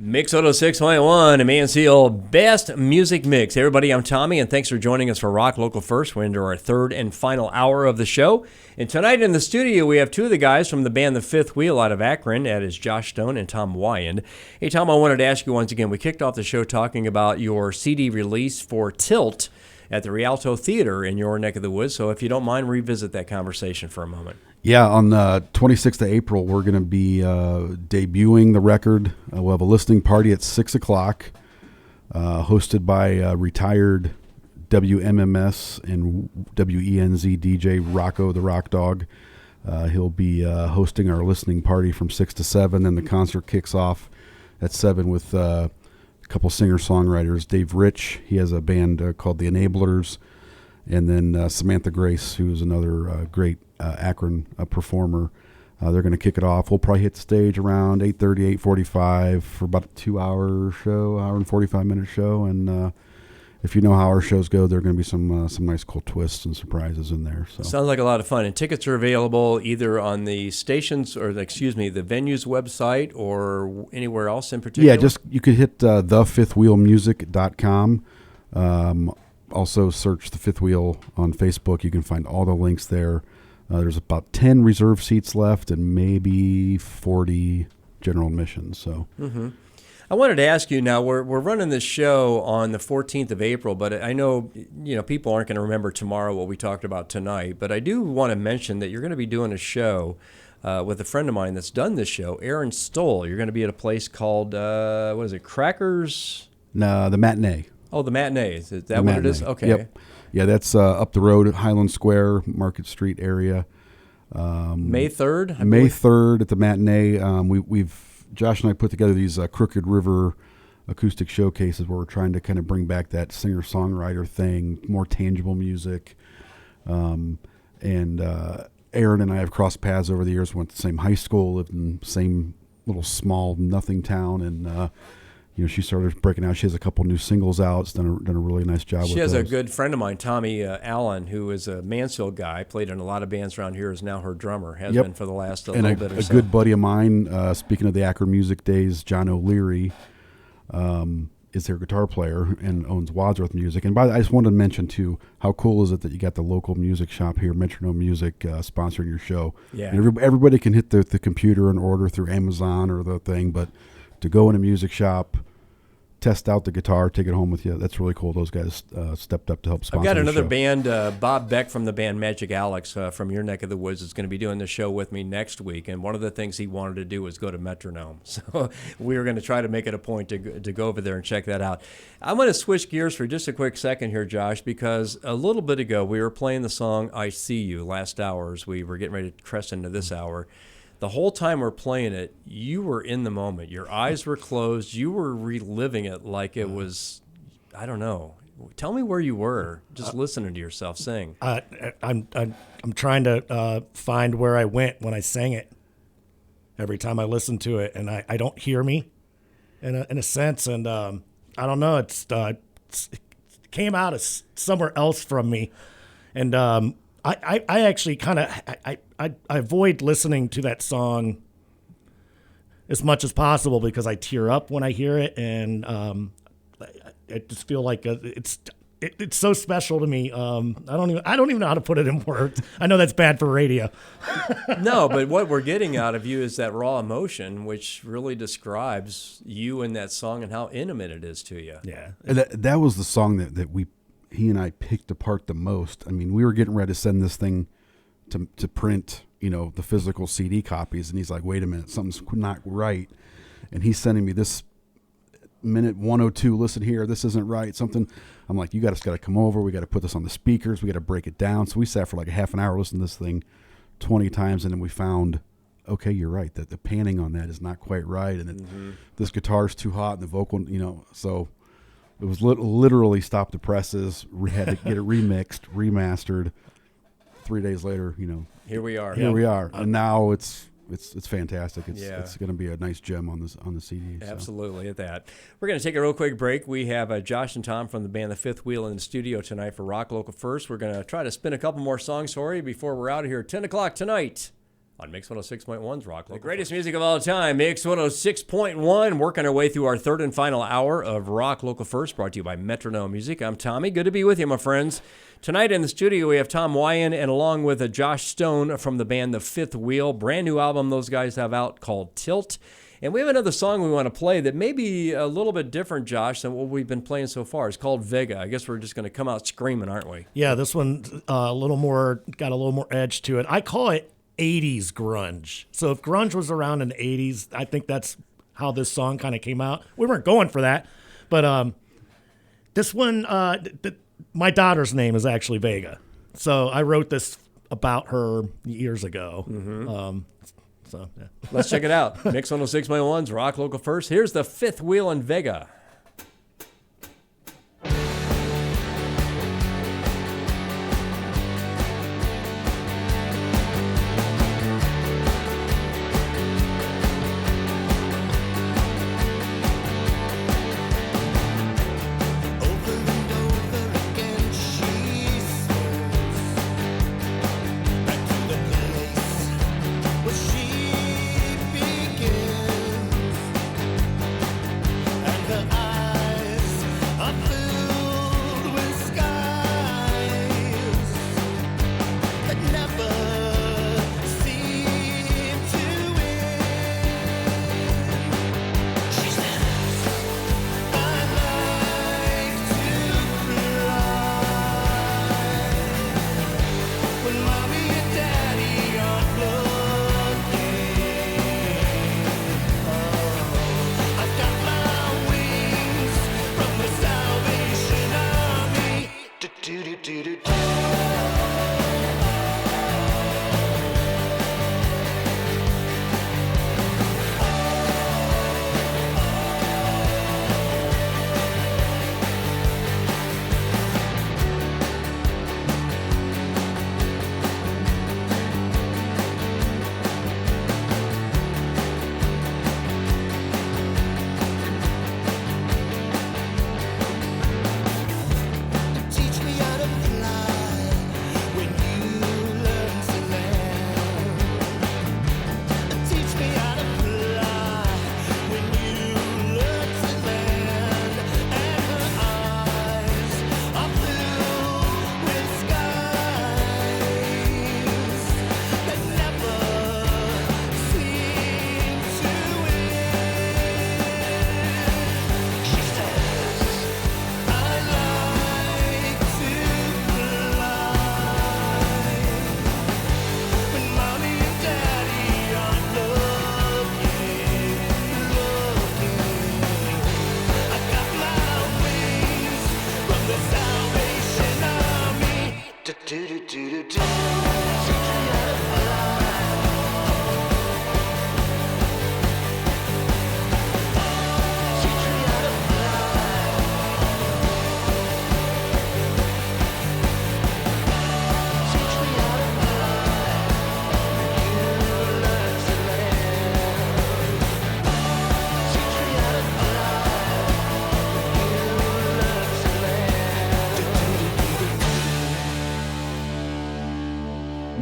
Mix 106.1 and Mansfield Best Music Mix. Hey everybody, I'm Tommy, and thanks for joining us for Rock Local First. We're into our third and final hour of the show. And tonight in the studio, we have two of the guys from the band The Fifth Wheel out of Akron. That is Josh Stone and Tom Wyand. Hey Tom, I wanted to ask you once again, we kicked off the show talking about your CD release for Tilt at the Rialto Theater in your neck of the woods. So if you don't mind, revisit that conversation for a moment. Yeah, on the 26th of April, we're going to be debuting the record. We'll have a listening party at 6 o'clock, hosted by retired WMMS and WENZ DJ Rocco the Rock Dog. He'll be hosting our listening party from 6 to 7, and the concert kicks off at 7 with a couple singer-songwriters. Dave Rich, he has a band called The Enablers, and then Samantha Grace, who's another great Akron performer. They're going to kick it off. We'll probably hit the stage around 8:30, 8:45 for about a 2-hour show, hour and 45-minute show. And if you know how our shows go, there are going to be some nice cool twists and surprises in there. So sounds like a lot of fun. And tickets are available either on the station's or the venue's website or anywhere else in particular. Yeah, just you could hit thefifthwheelmusic.com. Also search The Fifth Wheel on Facebook. You can find all the links there. There's about 10 reserve seats left and maybe 40 general admissions. So, I wanted to ask you now. We're running this show on the 14th of April, but I know people aren't going to remember tomorrow what we talked about tonight. But I do want to mention that you're going to be doing a show with a friend of mine that's done this show, Aaron Stoll. You're going to be at a place called what is it, Crackers? No, the Matinee. Oh, the Matinee. Is that what it is? Okay. Yep. Yeah, that's up the road at Highland Square, Market Street area. May 3rd? May 3rd at the Matinee. We've Josh and I put together these Crooked River acoustic showcases where we're trying to kind of bring back that singer-songwriter thing, more tangible music. And Aaron and I have crossed paths over the years, went to the same high school, lived in the same little small nothing town, and she started breaking out. She has a couple new singles out. It's done a really nice job with those. She has a good friend of mine, Tommy Allen, who is a Mansfield guy, played in a lot of bands around here, is now her drummer, has been for the last little bit or so. A good buddy of mine, speaking of the Akron Music Days, John O'Leary, is their guitar player and owns Wadsworth Music. And by the way, I just wanted to mention, too, how cool is it that you got the local music shop here, Metronome Music, sponsoring your show. Yeah. And everybody can hit the computer and order through Amazon or the thing, but to go in a music shop, test out the guitar, take it home with you. That's really cool. Those guys stepped up to help sponsor I've got another the show. band, Bob Beck from the band Magic Alex from your neck of the woods is going to be doing the show with me next week. And one of the things he wanted to do was go to Metronome. So we were going to try to make it a point to go over there and check that out. I'm going to switch gears for just a quick second here, Josh, because a little bit ago we were playing the song I See You last hour as we were getting ready to crest into this hour. The whole time we're playing it, you were in the moment. Your eyes were closed. You were reliving it like it was, I don't know. Tell me where you were, just listening to yourself sing. I'm trying to find where I went when I sang it. Every time I listen to it, and I don't hear me, in a sense, and I don't know. It came out of somewhere else from me, and I actually kind of I avoid listening to that song as much as possible because I tear up when I hear it, and I just feel like it's so special to me. I don't even know how to put it in words. I know that's bad for radio. No, but what we're getting out of you is that raw emotion, which really describes you in that song and how intimate it is to you. Yeah, And that was the song that he and I picked apart the most. I mean, we were getting ready to send this thing to print, the physical CD copies, and he's like, wait a minute, something's not right. And he's sending me this minute 102, listen here, this isn't right, something. I'm like, you got to come over, we got to put this on the speakers, we got to break it down. So we sat for like a half an hour listening to this thing 20 times, and then we found, okay, you're right, that the panning on that is not quite right, and this guitar's too hot, and the vocal, so it was literally stop the presses. We had to get it remixed, remastered. 3 days later, Here we are. here we are, and now it's fantastic. It's Yeah. it's going to be a nice gem on the CD. So. Absolutely, at that. We're going to take a real quick break. We have Josh and Tom from the band The Fifth Wheel in the studio tonight for Rock Local First. We're going to try to spin a couple more songs for you before we're out of here. 10 o'clock tonight on Mix 106.1's Rock Local. The greatest music of all time, Mix 106.1. Working our way through our third and final hour of Rock Local First, brought to you by Metronome Music. I'm Tommy. Good to be with you, my friends. Tonight in the studio, we have Tom Wyan, and along with Josh Stone from the band The Fifth Wheel. Brand new album those guys have out called Tilt. And we have another song we want to play that may be a little bit different, Josh, than what we've been playing so far. It's called Vega. I guess we're just going to come out screaming, aren't we? Yeah, this one got a little more edge to it. I call it 80s grunge. So if grunge was around in the 80s, I think that's how this song kind of came out. We weren't going for that, but this one, my daughter's name is actually Vega. So I wrote this about her years ago. Mm-hmm. So yeah. Let's check it out. Mix 106.1's Rock Local First. Here's The Fifth Wheel and Vega.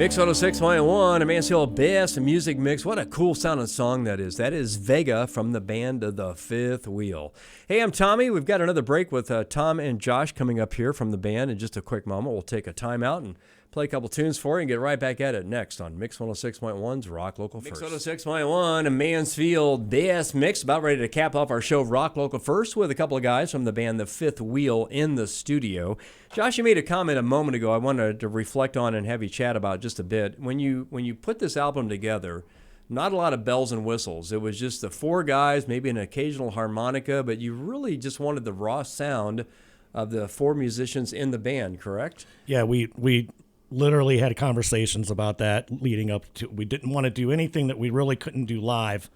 Mix 106.1, a Mansfield Best Music Mix. What a cool sounding song that is. That is Vega from the band of The Fifth Wheel. Hey, I'm Tommy. We've got another break with Tom and Josh coming up here from the band in just a quick moment. We'll take a time out and play a couple tunes for you and get right back at it next on Mix 106.1's Rock Local First. Mix 106.1, a Mansfield Best Mix. About ready to cap off our show Rock Local First with a couple of guys from the band The Fifth Wheel in the studio. Josh, you made a comment a moment ago I wanted to reflect on and have you chat about just a bit. When you put this album together, not a lot of bells and whistles. It was just the four guys, maybe an occasional harmonica, but you really just wanted the raw sound of the four musicians in the band, correct? Yeah, we literally had conversations about that leading up to. We didn't want to do anything that we really couldn't do live.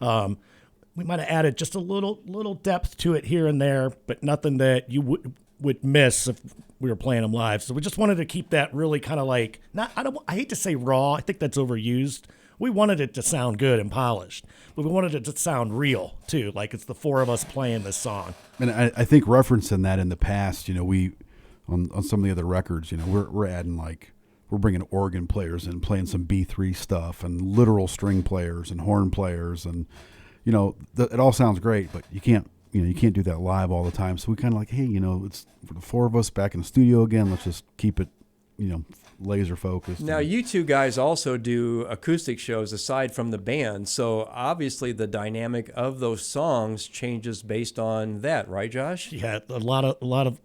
We might have added just a little depth to it here and there, but nothing that you would miss if we were playing them live. So we just wanted to keep that really kind of like, I hate to say raw. I think that's overused. We wanted it to sound good and polished, but we wanted it to sound real too. Like it's the four of us playing this song. And I think referencing that in the past, we on some of the other records, we're adding like we're bringing organ players in, playing some B3 stuff, and literal string players and horn players, and it all sounds great, but you can't do that live all the time. So we kind of like, hey, it's for the four of us back in the studio again. Let's just keep it, laser focused. Now, you two guys also do acoustic shows aside from the band, so obviously the dynamic of those songs changes based on that, right, Josh? Yeah, a lot of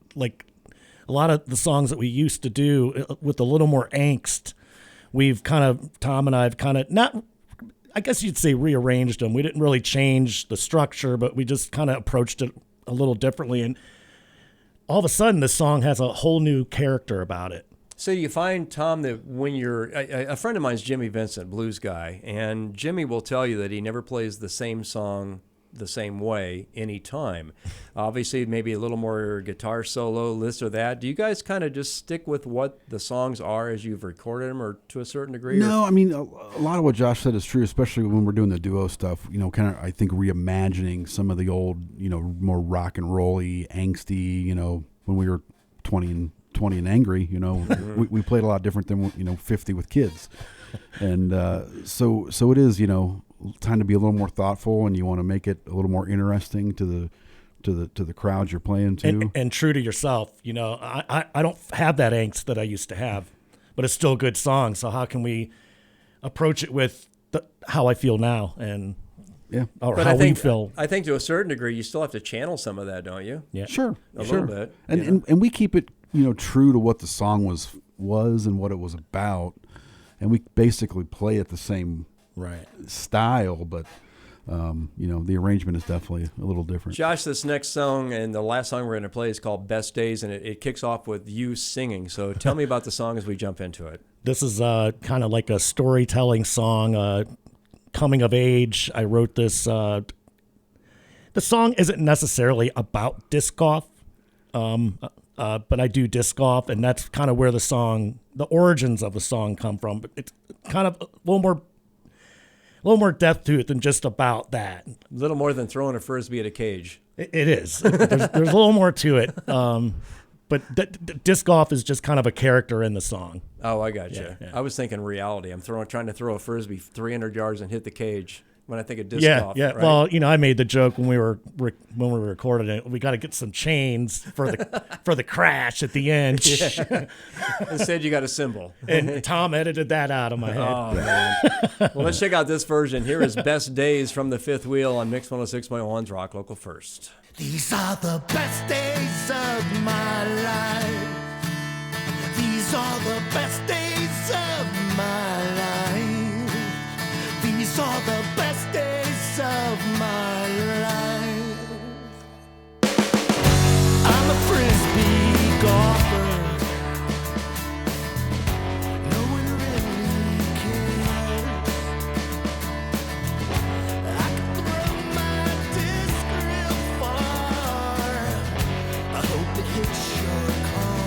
the songs that we used to do with a little more angst, Tom and I have kind of not, I guess you'd say, rearranged them. We didn't really change the structure, but we just kind of approached it a little differently, and all of a sudden the song has a whole new character about it. So you find, Tom, that when you're a friend of mine's Jimmy Vincent, blues guy, and Jimmy will tell you that he never plays the same song the same way any time. Obviously, maybe a little more guitar solo, this or that. Do you guys kind of just stick with what the songs are as you've recorded them, or to a certain degree? No, I mean, a lot of what Josh said is true, especially when we're doing the duo stuff, kind of, I think, reimagining some of the old, more rock and rolly, angsty, when we were 20 and angry, we played a lot different than, 50 with kids. And so it is, time to be a little more thoughtful, and you want to make it a little more interesting to the crowds you're playing to. And true to yourself. I don't have that angst that I used to have, but it's still a good song. So how can we approach it with how I feel now, and or but how we feel? I think to a certain degree you still have to channel some of that, don't you? Yeah, sure, a little bit. And we keep it true to what the song was and what it was about, and we basically play it the same style, but the arrangement is definitely a little different. Josh, this next song and the last song we're going to play is called Best Days, and it kicks off with you singing. So tell me about the song as we jump into it. This is kind of like a storytelling song, coming of age. I wrote this. The song isn't necessarily about disc golf, but I do disc golf, and that's kind of where the origins of the song come from. But it's kind of a little more depth to it than just about that. A little more than throwing a frisbee at a cage. It is. There's a little more to it. But disc golf is just kind of a character in the song. Oh, I got you. Yeah. I was thinking reality. I'm trying to throw a frisbee 300 yards and hit the cage. When I think of disc golf, yeah. Right? Well, I made the joke when we were recording it. We got to get some chains for the crash at the end. Yeah. Instead, you got a cymbal. And Tom edited that out of my head. Oh man! Well, let's check out this version. Here is "Best Days" from the Fifth Wheel on Mix 106.1's Rock Local First. These are the best days of my life. These are the best days of my life. These are the best days of my life. I'm a frisbee golfer. No one really cares. I can throw my disc real far. I hope it hits your car.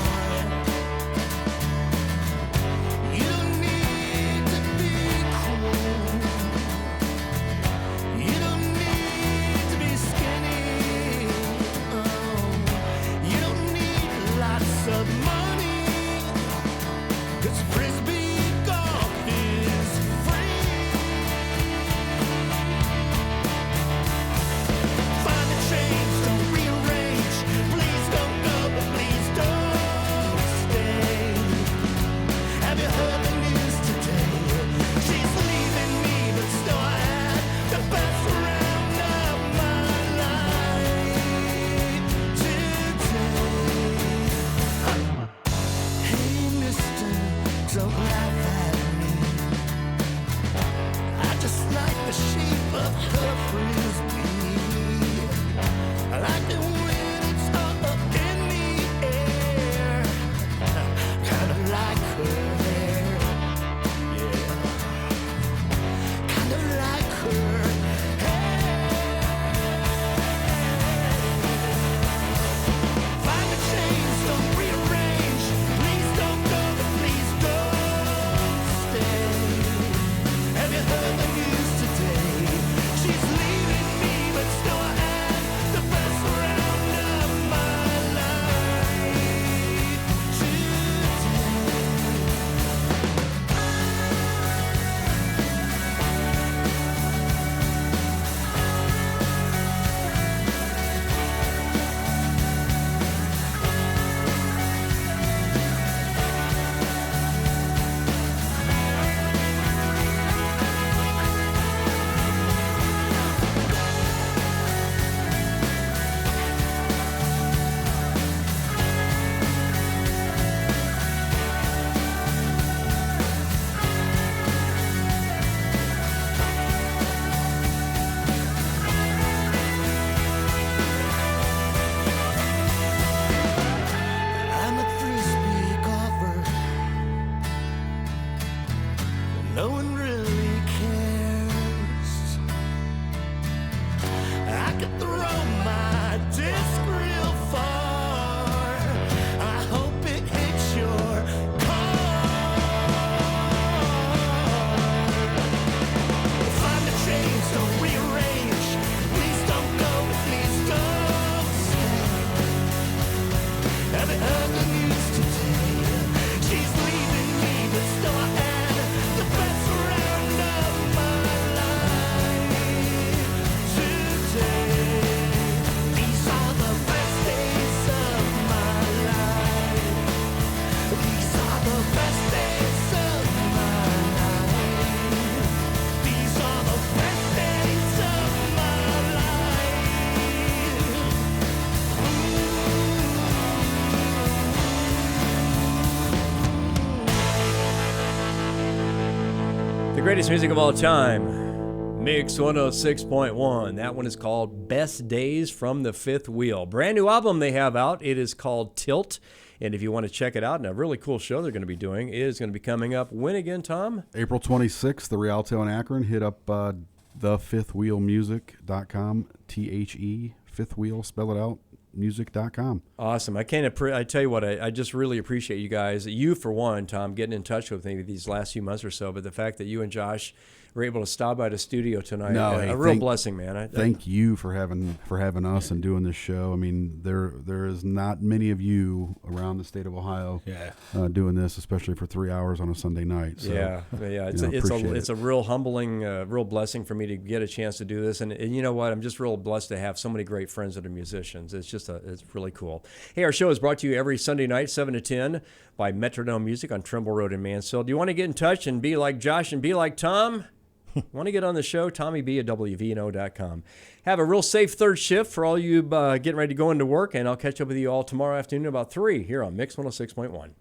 greatest music of all time. Mix 106.1. That one is called Best Days from the Fifth Wheel. Brand new album they have out. It is called Tilt. And if you want to check it out, and a really cool show they're going to be doing is going to be coming up. When again, Tom? April 26th, the Rialto in Akron. Hit up thefifthwheelmusic.com. THE, fifth wheel, spell it out, music.com. Awesome. I tell you what, I just really appreciate you guys. You, for one, Tom, getting in touch with me these last few months or so, but the fact that you and Josh were able to stop by the studio tonight, a real blessing, man. Thank you for having us and doing this show. I mean, there is not many of you around the state of Ohio doing this, especially for 3 hours on a Sunday night. So, yeah. It's a real humbling, real blessing for me to get a chance to do this. And you know what? I'm just real blessed to have so many great friends that are musicians. It's really cool. Hey, our show is brought to you every Sunday night, 7 to 10, by Metronome Music on Trimble Road in Mansfield. Do you want to get in touch and be like Josh and be like Tom? Want to get on the show? TommyB@WVNO.com. Have a real safe third shift for all you getting ready to go into work, and I'll catch up with you all tomorrow afternoon about 3 here on Mix 106.1.